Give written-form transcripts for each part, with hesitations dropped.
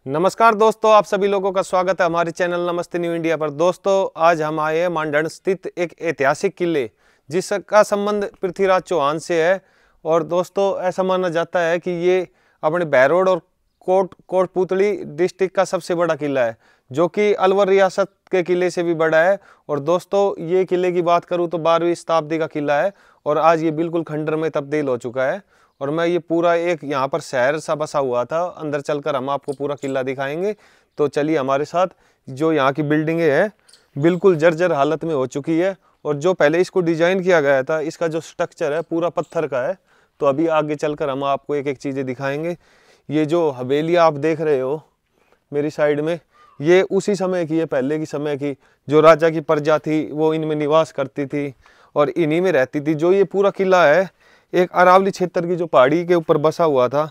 नमस्कार दोस्तों, आप सभी लोगों का स्वागत है हमारे चैनल नमस्ते न्यू इंडिया पर। दोस्तों आज हम आए हैं मानदंड स्थित एक ऐतिहासिक किले जिसका संबंध पृथ्वीराज चौहान से है। और दोस्तों ऐसा माना जाता है कि ये अपने बहरोड और कोटपुतली डिस्ट्रिक्ट का सबसे बड़ा किला है, जो कि अलवर रियासत के किले से भी बड़ा है। और दोस्तों ये किले की बात करूँ तो 12वीं शताब्दी का किला है और आज ये बिल्कुल खंडर में तब्दील हो चुका है। और मैं ये पूरा एक यहाँ पर शहर सा बसा हुआ था, अंदर चलकर हम आपको पूरा किला दिखाएंगे। तो चलिए हमारे साथ। जो यहाँ की बिल्डिंगें हैं बिल्कुल जर्जर हालत में हो चुकी है, और जो पहले इसको डिजाइन किया गया था इसका जो स्ट्रक्चर है पूरा पत्थर का है। तो अभी आगे चलकर हम आपको एक एक चीज़ें दिखाएंगे। ये जो हवेली आप देख रहे हो मेरी साइड में, ये उसी समय की है, पहले की समय की। जो राजा की प्रजा थी वो इनमें निवास करती थी और इन्हीं में रहती थी। जो ये पूरा किला है एक अरावली क्षेत्र की जो पहाड़ी के ऊपर बसा हुआ था,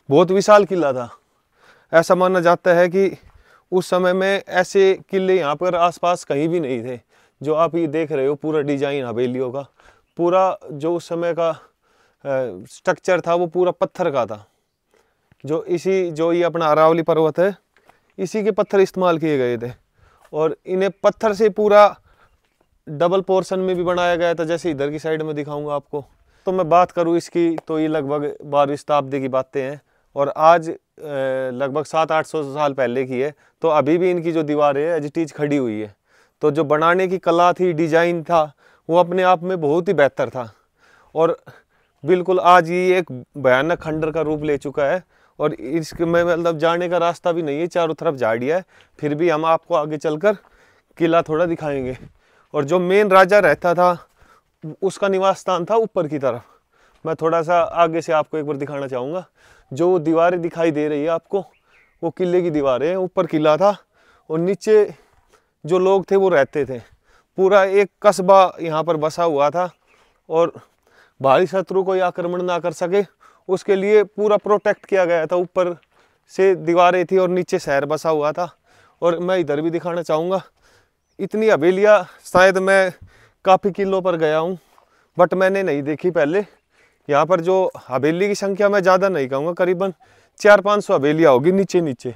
बहुत विशाल किला था। ऐसा माना जाता है कि उस समय में ऐसे किले यहाँ पर आसपास कहीं भी नहीं थे। जो आप ये देख रहे हो पूरा डिजाइन हवेलियों का, पूरा जो उस समय का स्ट्रक्चर था वो पूरा पत्थर का था। जो ये अपना अरावली पर्वत है इसी के पत्थर इस्तेमाल किए गए थे, और इन्हें पत्थर से पूरा डबल पोर्शन में भी बनाया गया था, जैसे इधर की साइड में दिखाऊंगा आपको। तो मैं बात करूं इसकी तो ये लगभग 12वीं शताब्दी की बातें हैं, और आज लगभग 700-800 साल पहले की है। तो अभी भी इनकी जो दीवारें है एज इट इज खड़ी हुई है। तो जो बनाने की कला थी, डिजाइन था, वो अपने आप में बहुत ही बेहतर था। और बिल्कुल आज ये एक भयानक खंडर का रूप ले चुका है, और इसके में मतलब जाने का रास्ता भी नहीं है, चारों तरफ झाड़ियाँ है। फिर भी हम आपको आगे चलकर किला थोड़ा दिखाएंगे। और जो मेन राजा रहता था उसका निवास स्थान था ऊपर की तरफ। मैं थोड़ा सा आगे से आपको एक बार दिखाना चाहूँगा। जो दीवारें दिखाई दे रही है आपको वो किले की दीवारें हैं। ऊपर किला था और नीचे जो लोग थे वो रहते थे। पूरा एक कस्बा यहाँ पर बसा हुआ था, और बाहरी शत्रु कोई आक्रमण ना कर सके उसके लिए पूरा प्रोटेक्ट किया गया था। ऊपर से दीवारें थी और नीचे शहर बसा हुआ था। और मैं इधर भी दिखाना चाहूँगा। इतनी हवेलियाँ शायद मैं काफ़ी किलों पर गया हूँ बट मैंने नहीं देखी पहले। यहाँ पर जो हवेली की संख्या मैं ज़्यादा नहीं कहूँगा, करीबन 400-500 हवेलियाँ होगी नीचे नीचे।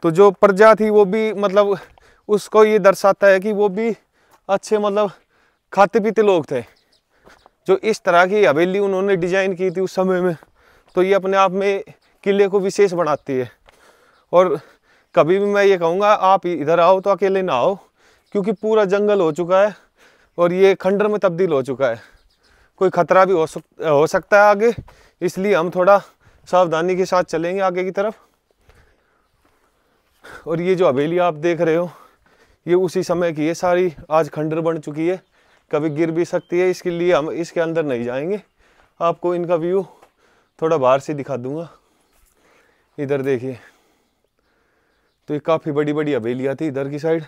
तो जो प्रजा थी वो भी मतलब उसको ये दर्शाता है कि वो भी अच्छे मतलब खाते पीते लोग थे। जो इस तरह की हवेली उन्होंने डिजाइन की थी उस समय में, तो ये अपने आप में किले को विशेष बनाती है। और कभी भी मैं ये कहूँगा आप इधर आओ तो अकेले ना आओ, क्योंकि पूरा जंगल हो चुका है और ये खंडर में तब्दील हो चुका है। कोई खतरा भी हो सकता है आगे, इसलिए हम थोड़ा सावधानी के साथ चलेंगे आगे की तरफ। और ये जो हवेली आप देख रहे हो ये उसी समय की है सारी, आज खंडर बन चुकी है, कभी गिर भी सकती है। इसके लिए हम इसके अंदर नहीं जाएंगे, आपको इनका व्यू थोड़ा बाहर से दिखा दूंगा। इधर देखिए, तो ये काफ़ी बड़ी बड़ी हवेलियाँ थी इधर की साइड,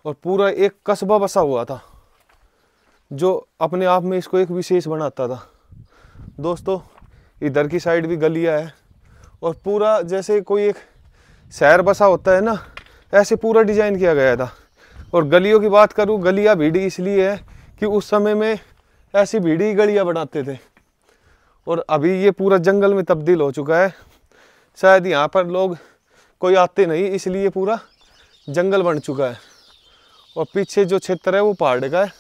और पूरा एक कस्बा बसा हुआ था जो अपने आप में इसको एक विशेष बनाता था। दोस्तों इधर की साइड भी गलियाँ है, और पूरा जैसे कोई एक शहर बसा होता है ना, ऐसे पूरा डिजाइन किया गया था। और गलियों की बात करूँ, गलियाँ भीड़ी इसलिए है कि उस समय में ऐसी भीड़ी गलियाँ बनाते थे, और अभी ये पूरा जंगल में तब्दील हो चुका है। शायद यहाँ पर लोग कोई आते नहीं, इसलिए पूरा जंगल बन चुका है। और पीछे जो क्षेत्र है वो पहाड़ का है,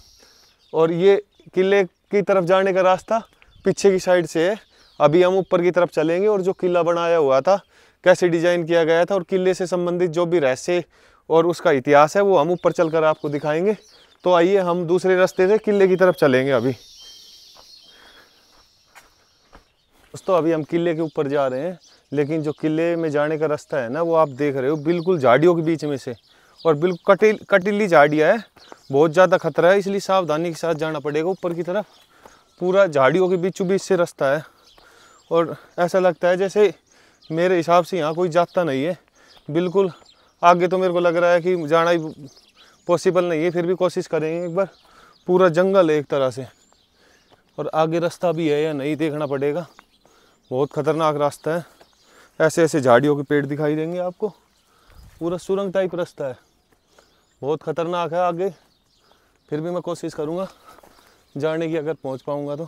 और ये किले की तरफ जाने का रास्ता पीछे की साइड से है। अभी हम ऊपर की तरफ चलेंगे और जो किला बनाया हुआ था, कैसे डिजाइन किया गया था, और किले से संबंधित जो भी रहस्य और उसका इतिहास है वो हम ऊपर चलकर आपको दिखाएंगे। तो आइए हम दूसरे रास्ते से किले की तरफ चलेंगे अभी। दोस्तों अभी हम किले के ऊपर जा रहे हैं, लेकिन जो किले में जाने का रास्ता है ना वो आप देख रहे हो बिल्कुल झाड़ियों के बीच में से, और बिल्कुल कटीली झाड़ियाँ है, बहुत ज़्यादा खतरा है, इसलिए सावधानी के साथ जाना पड़ेगा ऊपर की तरफ। पूरा झाड़ियों के बीचों बीच से रास्ता है, और ऐसा लगता है जैसे मेरे हिसाब से यहाँ कोई जाता नहीं है। बिल्कुल आगे तो मेरे को लग रहा है कि जाना ही पॉसिबल नहीं है, फिर भी कोशिश करेंगे एक बार। पूरा जंगल है एक तरह से, और आगे रास्ता भी है या नहीं देखना पड़ेगा। बहुत खतरनाक रास्ता है, ऐसे ऐसे झाड़ियों के पेड़ दिखाई देंगे आपको। पूरा सुरंग टाइप रास्ता है, बहुत खतरनाक है आगे। फिर भी मैं कोशिश करूँगा जाने की, अगर पहुँच पाऊँगा तो।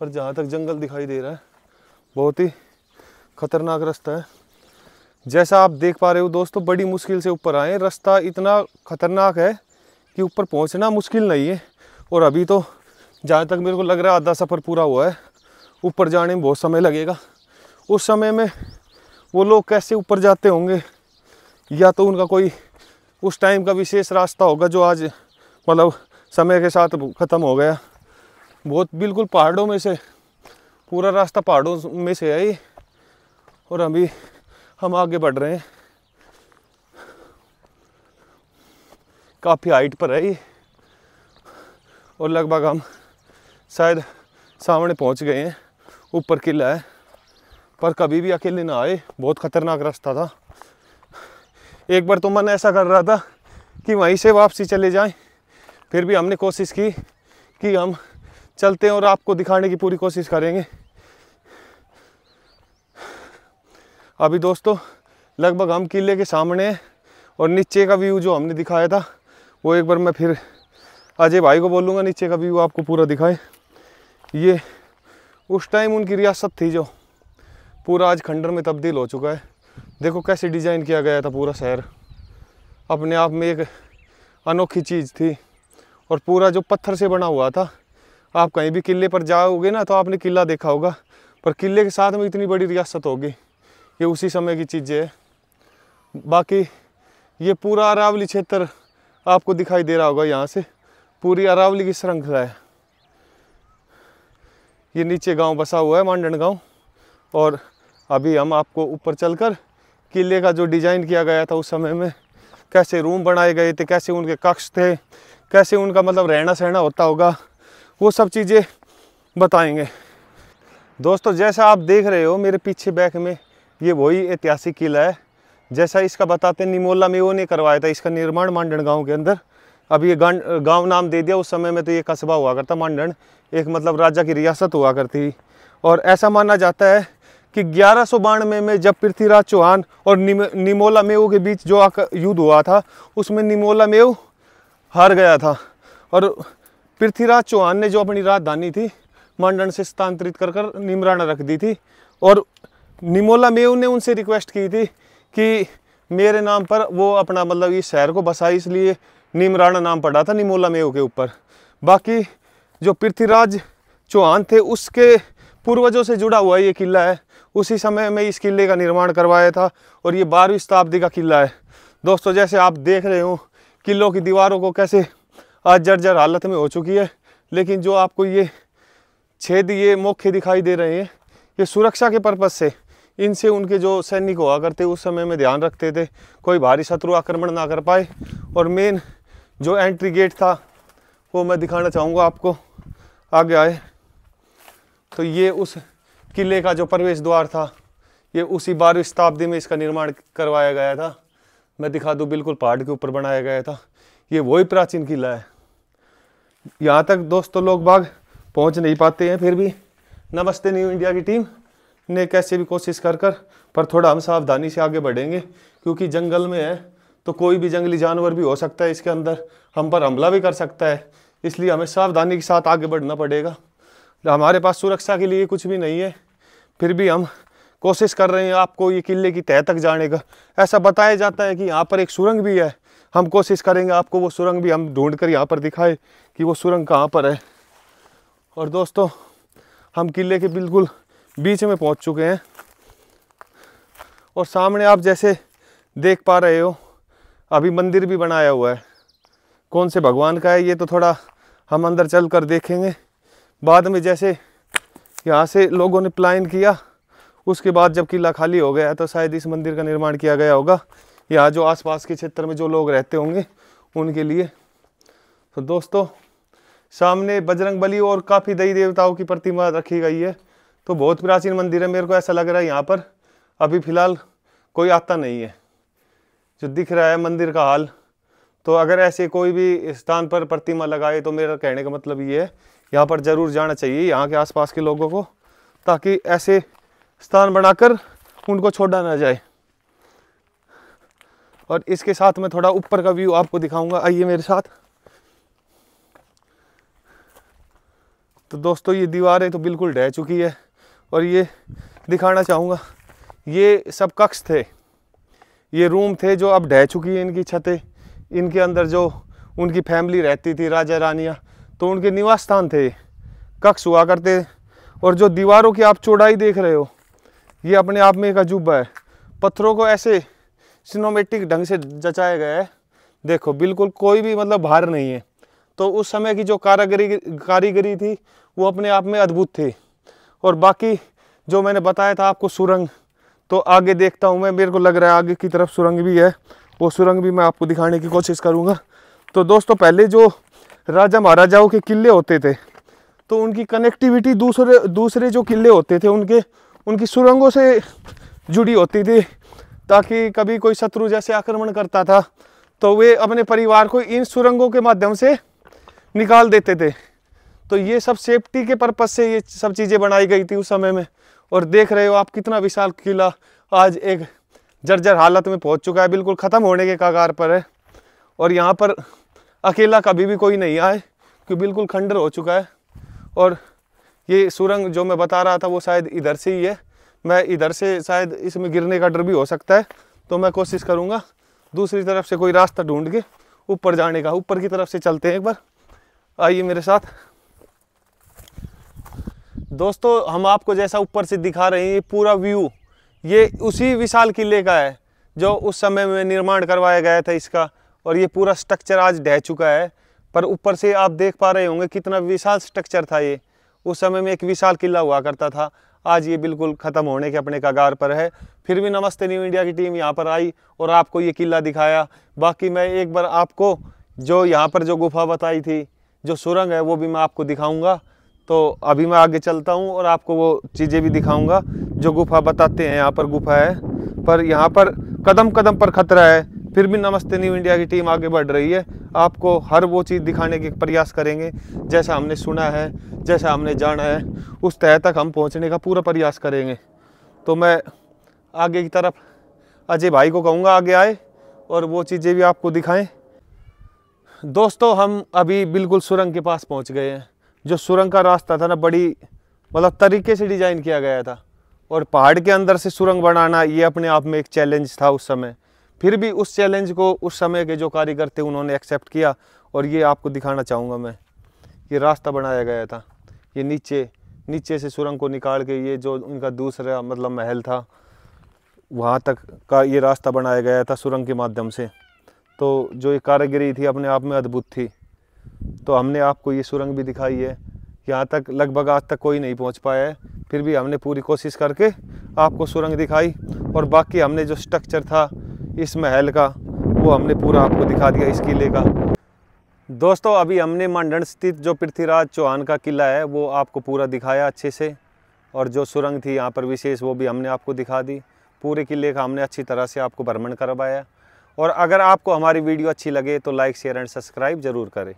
पर जहाँ तक जंगल दिखाई दे रहा है बहुत ही खतरनाक रास्ता है। जैसा आप देख पा रहे हो दोस्तों, बड़ी मुश्किल से ऊपर आए। रास्ता इतना खतरनाक है कि ऊपर पहुंचना मुश्किल नहीं है। और अभी तो जहाँ तक मेरे को लग रहा है आधा सफ़र पूरा हुआ है। ऊपर जाने में बहुत समय लगेगा। उस समय में वो लोग कैसे ऊपर जाते होंगे, या तो उनका कोई उस टाइम का विशेष रास्ता होगा जो आज मतलब समय के साथ ख़त्म हो गया। बहुत बिल्कुल पहाड़ों में से, पूरा रास्ता पहाड़ों में से है ये। और अभी हम आगे बढ़ रहे हैं। काफ़ी हाइट पर है ये, और लगभग हम शायद सामने पहुंच गए हैं। ऊपर किला है, पर कभी भी अकेले ना आए, बहुत ख़तरनाक रास्ता था। एक बार तो मन ऐसा कर रहा था कि वहीं से वापसी चले जाएं, फिर भी हमने कोशिश की कि हम चलते हैं और आपको दिखाने की पूरी कोशिश करेंगे। अभी दोस्तों लगभग हम किले के सामने हैं, और नीचे का व्यू जो हमने दिखाया था वो एक बार मैं फिर अजय भाई को बोलूँगा नीचे का व्यू आपको पूरा दिखाए। ये उस टाइम उनकी रियासत थी जो पूरा आज खंडर में तब्दील हो चुका है। देखो कैसे डिज़ाइन किया गया था पूरा शहर, अपने आप में एक अनोखी चीज़ थी। और पूरा जो पत्थर से बना हुआ था, आप कहीं भी किले पर जाओगे ना तो आपने किला देखा होगा, पर किले के साथ में इतनी बड़ी रियासत होगी, ये उसी समय की चीज़ें है। बाकी ये पूरा अरावली क्षेत्र आपको दिखाई दे रहा होगा, यहाँ से पूरी अरावली की श्रृंखला है। ये नीचे गांव बसा हुआ है, मांडन गांव। और अभी हम आपको ऊपर चलकर किले का जो डिज़ाइन किया गया था उस समय में, कैसे रूम बनाए गए थे, कैसे उनके कक्ष थे, कैसे उनका मतलब रहना सहना होता होगा, वो सब चीज़ें बताएंगे। दोस्तों जैसा आप देख रहे हो मेरे पीछे बैक में, ये वही ऐतिहासिक किला है जैसा इसका बताते निमोला मेओ ने करवाया था इसका निर्माण मांडन गांव के अंदर। अब ये गांव नाम दे दिया, उस समय में तो ये कस्बा हुआ करता मांडन, एक मतलब राजा की रियासत हुआ करती। और ऐसा माना जाता है कि 1192 में जब पृथ्वीराज चौहान और निमोला मेओ के बीच जो युद्ध हुआ था, उसमें निमोला मेओ हार गया था। और पृथ्वीराज चौहान ने जो अपनी राजधानी थी मांडन से स्थानांतरित कर निमराना रख दी थी। और निमोला मेओ ने उनसे रिक्वेस्ट की थी कि मेरे नाम पर वो अपना मतलब इस शहर को बसाई, इसलिए निमराना नाम पड़ा था निमोला मेओ के ऊपर। बाकी जो पृथ्वीराज चौहान थे उसके पूर्वजों से जुड़ा हुआ ये किला है। उसी समय में इस किले का निर्माण करवाया था, और ये 12वीं शताब्दी का किला है। दोस्तों जैसे आप देख रहे हो किलों की दीवारों को कैसे आज जर्जर हालत में हो चुकी है, लेकिन जो आपको ये छेद, ये मोखे दिखाई दे रहे हैं, ये सुरक्षा के पर्पज़ से, इनसे उनके जो सैनिक हुआ करते उस समय में ध्यान रखते थे कोई भारी शत्रु आक्रमण ना कर पाए। और मेन जो एंट्री गेट था वो मैं दिखाना चाहूँगा आपको, आगे आए तो ये उस किले का जो प्रवेश द्वार था, ये उसी 12वीं शताब्दी में इसका निर्माण करवाया गया था। मैं दिखा दूँ, बिल्कुल पहाड़ के ऊपर बनाया गया था। ये वही प्राचीन किला है। यहाँ तक दोस्तों लोग बाग पहुँच नहीं पाते हैं, फिर भी नमस्ते न्यू इंडिया की टीम ने कैसे भी कोशिश कर पर थोड़ा हम सावधानी से आगे बढ़ेंगे, क्योंकि जंगल में है तो कोई भी जंगली जानवर भी हो सकता है इसके अंदर, हम पर हमला भी कर सकता है। इसलिए हमें सावधानी के साथ आगे बढ़ना पड़ेगा। हमारे पास सुरक्षा के लिए कुछ भी नहीं है, फिर भी हम कोशिश कर रहे हैं आपको ये किले की तह तक जाने का। ऐसा बताया जाता है कि यहाँ पर एक सुरंग भी है, हम कोशिश करेंगे आपको वो सुरंग भी हम ढूंढ कर यहाँ पर दिखाए कि वो सुरंग कहाँ पर है। और दोस्तों हम किले के बिल्कुल बीच में पहुँच चुके हैं, और सामने आप जैसे देख पा रहे हो अभी मंदिर भी बनाया हुआ है। कौन से भगवान का है ये तो थोड़ा हम अंदर चल कर देखेंगे बाद में। जैसे यहाँ से लोगों ने प्लान किया, उसके बाद जब किला खाली हो गया तो शायद इस मंदिर का निर्माण किया गया होगा, यहाँ जो आसपास के क्षेत्र में जो लोग रहते होंगे उनके लिए। तो दोस्तों सामने बजरंगबली और काफ़ी देवी देवताओं की प्रतिमा रखी गई है, तो बहुत प्राचीन मंदिर है। मेरे को ऐसा लग रहा है यहाँ पर अभी फ़िलहाल कोई आता नहीं है, जो दिख रहा है मंदिर का हाल। तो अगर ऐसे कोई भी स्थान पर प्रतिमा लगाए तो मेरा कहने का मतलब ये है यहाँ पर ज़रूर जाना चाहिए यहाँ के आसपास के लोगों को, ताकि ऐसे स्थान बनाकर उनको छोड़ा ना जाए। और इसके साथ मैं थोड़ा ऊपर का व्यू आपको दिखाऊंगा, आइए मेरे साथ। तो दोस्तों ये दीवारें तो बिल्कुल ढह चुकी है, और ये दिखाना चाहूँगा ये सब कक्ष थे ये रूम थे जो अब ढह चुकी है इनकी छतें। इनके अंदर जो उनकी फैमिली रहती थी, राजा रानियाँ, तो उनके निवास स्थान थे, कक्ष हुआ करते। और जो दीवारों की आप चौड़ाई देख रहे हो, ये अपने आप में एक अजूबा है। पत्थरों को ऐसे सिनेमैटिक ढंग से जचाया गया है, देखो बिल्कुल कोई भी मतलब भार नहीं है। तो उस समय की जो कारीगरी थी वो अपने आप में अद्भुत थी। और बाकी जो मैंने बताया था आपको सुरंग, तो आगे देखता हूँ मैं, मेरे को लग रहा है आगे की तरफ सुरंग भी है, वो सुरंग भी मैं आपको दिखाने की कोशिश करूँगा। तो दोस्तों पहले जो राजा महाराजाओं के किले होते थे, तो उनकी कनेक्टिविटी दूसरे जो किले होते थे उनकी सुरंगों से जुड़ी होती थी, ताकि कभी कोई शत्रु जैसे आक्रमण करता था तो वे अपने परिवार को इन सुरंगों के माध्यम से निकाल देते थे। तो ये सब सेफ्टी के पर्पज से ये सब चीज़ें बनाई गई थी उस समय में। और देख रहे हो आप कितना विशाल किला आज एक जर्जर हालत में पहुंच चुका है, बिल्कुल ख़त्म होने के कगार पर है। और यहाँ पर अकेला कभी भी कोई नहीं आए, क्योंकि बिल्कुल खंडर हो चुका है। और ये सुरंग जो मैं बता रहा था वो शायद इधर से ही है, मैं इधर से शायद इसमें गिरने का डर भी हो सकता है, तो मैं कोशिश करूँगा दूसरी तरफ से कोई रास्ता ढूंढ के ऊपर जाने का। ऊपर की तरफ से चलते हैं एक बार, आइए मेरे साथ। दोस्तों हम आपको जैसा ऊपर से दिखा रहे हैं, ये पूरा व्यू ये उसी विशाल किले का है जो उस समय में निर्माण करवाया गया था इसका। और ये पूरा स्ट्रक्चर आज ढह चुका है, पर ऊपर से आप देख पा रहे होंगे कितना विशाल स्ट्रक्चर था ये। उस समय में एक विशाल किला हुआ करता था, आज ये बिल्कुल ख़त्म होने के अपने कगार पर है। फिर भी नमस्ते न्यू इंडिया की टीम यहाँ पर आई और आपको ये किला दिखाया। बाकी मैं एक बार आपको जो यहाँ पर जो गुफा बताई थी, जो सुरंग है, वो भी मैं आपको दिखाऊंगा। तो अभी मैं आगे चलता हूँ और आपको वो चीज़ें भी दिखाऊंगा जो गुफा बताते हैं। यहाँ पर गुफा है, पर यहाँ पर कदम कदम पर खतरा है, फिर भी नमस्ते न्यू इंडिया की टीम आगे बढ़ रही है। आपको हर वो चीज़ दिखाने के प्रयास करेंगे जैसा हमने सुना है, जैसा हमने जाना है, उस तह तक हम पहुँचने का पूरा प्रयास करेंगे। तो मैं आगे की तरफ अजय भाई को कहूँगा आगे आए और वो चीज़ें भी आपको दिखाएं। दोस्तों हम अभी बिल्कुल सुरंग के पास पहुँच गए हैं। जो सुरंग का रास्ता था ना, बड़ी मतलब तरीके से डिज़ाइन किया गया था, और पहाड़ के अंदर से सुरंग बनाना ये अपने आप में एक चैलेंज था उस समय। फिर भी उस चैलेंज को उस समय के जो कारीगर थे उन्होंने एक्सेप्ट किया, और ये आपको दिखाना चाहूँगा मैं। ये रास्ता बनाया गया था, ये नीचे से सुरंग को निकाल के ये जो उनका दूसरा मतलब महल था वहाँ तक का ये रास्ता बनाया गया था सुरंग के माध्यम से। तो जो ये कारीगरी थी अपने आप में अद्भुत थी। तो हमने आपको ये सुरंग भी दिखाई है, यहाँ तक लगभग आज तक कोई नहीं पहुँच पाया है, फिर भी हमने पूरी कोशिश करके आपको सुरंग दिखाई। और बाकी हमने जो स्ट्रक्चर था इस महल का वो हमने पूरा आपको दिखा दिया, इस किले का। दोस्तों अभी हमने मांडण स्थित जो पृथ्वीराज चौहान का किला है वो आपको पूरा दिखाया अच्छे से, और जो सुरंग थी यहाँ पर विशेष वो भी हमने आपको दिखा दी। पूरे किले का हमने अच्छी तरह से आपको भ्रमण करवाया। और अगर आपको हमारी वीडियो अच्छी लगे तो लाइक, शेयर एंड सब्सक्राइब ज़रूर करें।